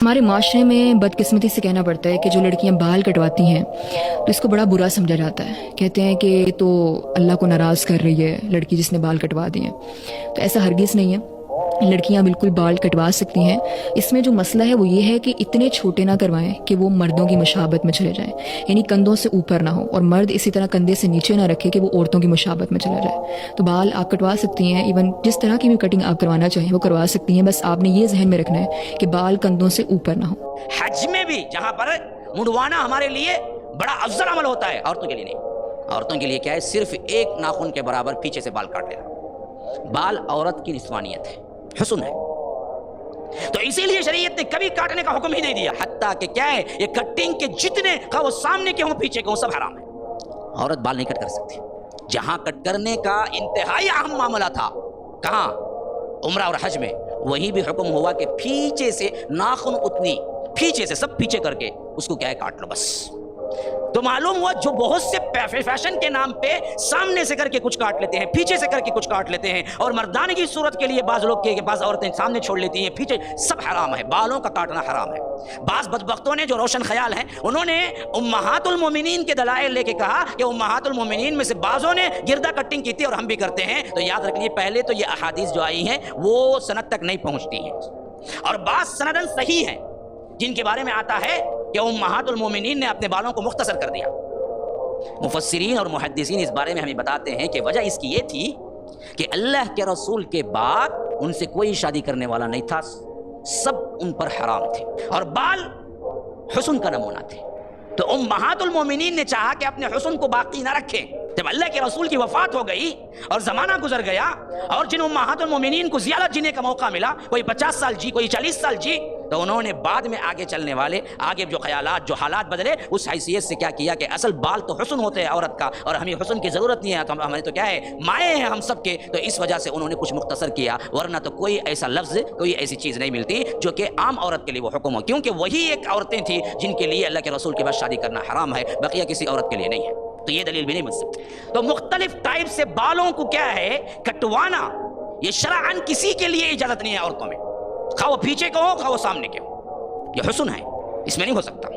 ہمارے معاشرے میں بدقسمتی سے کہنا پڑتا ہے کہ جو لڑکیاں بال کٹواتی ہیں تو اس کو بڑا برا سمجھا جاتا ہے. کہتے ہیں کہ یہ تو اللہ کو ناراض کر رہی ہے لڑکی جس نے بال کٹوا دی ہیں. تو ایسا ہرگز نہیں ہے. لڑکیاں بالکل بال کٹوا سکتی ہیں. اس میں جو مسئلہ ہے وہ یہ ہے کہ اتنے چھوٹے نہ کروائیں کہ وہ مردوں کی مشابت میں چلے جائیں، یعنی کندھوں سے اوپر نہ ہو، اور مرد اسی طرح کندھے سے نیچے نہ رکھے کہ وہ عورتوں کی مشابت میں چلا جائے. تو بال آپ کٹوا سکتی ہیں، ایون جس طرح کی بھی کٹنگ آپ کروانا چاہیں وہ کروا سکتی ہیں. بس آپ نے یہ ذہن میں رکھنا ہے کہ بال کندھوں سے اوپر نہ ہو. حج میں بھی جہاں پر منڈوانا ہمارے لیے بڑا افضل عمل ہوتا ہے، عورتوں کے لیے نہیں. عورتوں کے لیے کیا ہے؟ صرف ایک ناخن کے برابر پیچھے سے بال کاٹ لینا. بال عورت کی نسوانیت ہے، حسن ہے. تو اسی لیے شریعت نے کبھی کاٹنے کا حکم ہی نہیں دیا. حتیٰ کہ کیا ہے، یہ کٹنگ کے جتنے کا وہ سامنے کے ہوں پیچھے کے ہوں سب حرام ہے. عورت بال نہیں کٹ کر سکتی. جہاں کٹ کرنے کا انتہائی اہم معاملہ تھا، کہاں؟ عمرہ اور حج میں. وہی بھی حکم ہوا کہ پیچھے سے ناخن اتنی پیچھے سے سب پیچھے کر کے اس کو کیا ہے، کاٹ لو بس. تو معلوم ہوا جو بہت سے فیشن کے نام پہ سامنے سے کر کے کچھ کاٹ لیتے ہیں، پیچھے سے کر کے کچھ کاٹ لیتے ہیں، اور مردانہ کی صورت کے لیے بعض لوگ کے بعض عورتیں سامنے چھوڑ لیتی ہیں، پیچھے سب حرام ہے. بالوں کا کاٹنا حرام ہے. بعض بدبختوں نے جو روشن خیال ہیں انہوں نے امہات المومنین کے دلائل لے کے کہا کہ امہات المومنین میں سے بعضوں نے گردہ کٹنگ کی تھی اور ہم بھی کرتے ہیں. تو یاد رکھ لیجیے، پہلے تو یہ احادیث جو آئی ہیں وہ سند تک نہیں پہنچتی ہیں، اور بعض سندن صحیح ہیں جن کے بارے میں آتا ہے کہ امہات المومنین نے اپنے بالوں کو مختصر کر دیا. مفسرین اور محدثین اس بارے میں ہمیں بتاتے ہیں کہ وجہ اس کی یہ تھی کہ اللہ کے رسول کے بعد ان سے کوئی شادی کرنے والا نہیں تھا، سب ان پر حرام تھے، اور بال حسن کا نمونہ تھے. تو امہات المومنین نے چاہا کہ اپنے حسن کو باقی نہ رکھیں. جب اللہ کے رسول کی وفات ہو گئی اور زمانہ گزر گیا، اور جن امہات المومنین کو زیادہ جینے کا موقع ملا، کوئی 50 سال جی، کوئی 40 سال جی، تو انہوں نے بعد میں آگے چلنے والے آگے جو خیالات، جو حالات بدلے، اس حیثیت سے کیا کیا کہ اصل بال تو حسن ہوتے ہیں عورت کا، اور ہمیں حسن کی ضرورت نہیں ہے، تو ہمیں تو کیا ہے، مائیں ہیں ہم سب کے. تو اس وجہ سے انہوں نے کچھ مختصر کیا، ورنہ تو کوئی ایسا لفظ، کوئی ایسی چیز نہیں ملتی جو کہ عام عورت کے لیے وہ حکم ہو، کیونکہ وہی ایک عورتیں تھیں جن کے لیے اللہ کے رسول کے بعد شادی کرنا حرام ہے، بقیہ کسی عورت کے لیے نہیں ہے. تو یہ دلیل بھی نہیں مل سکتی. تو مختلف ٹائپ سے بالوں کو کیا ہے، کٹوانا، یہ شرعاً کسی کے لیے اجازت نہیں ہے عورتوں میں، خواہ وہ پیچھے کے ہو خواہ وہ سامنے کے ہو. یہ حسن ہے، اس میں نہیں ہو سکتا.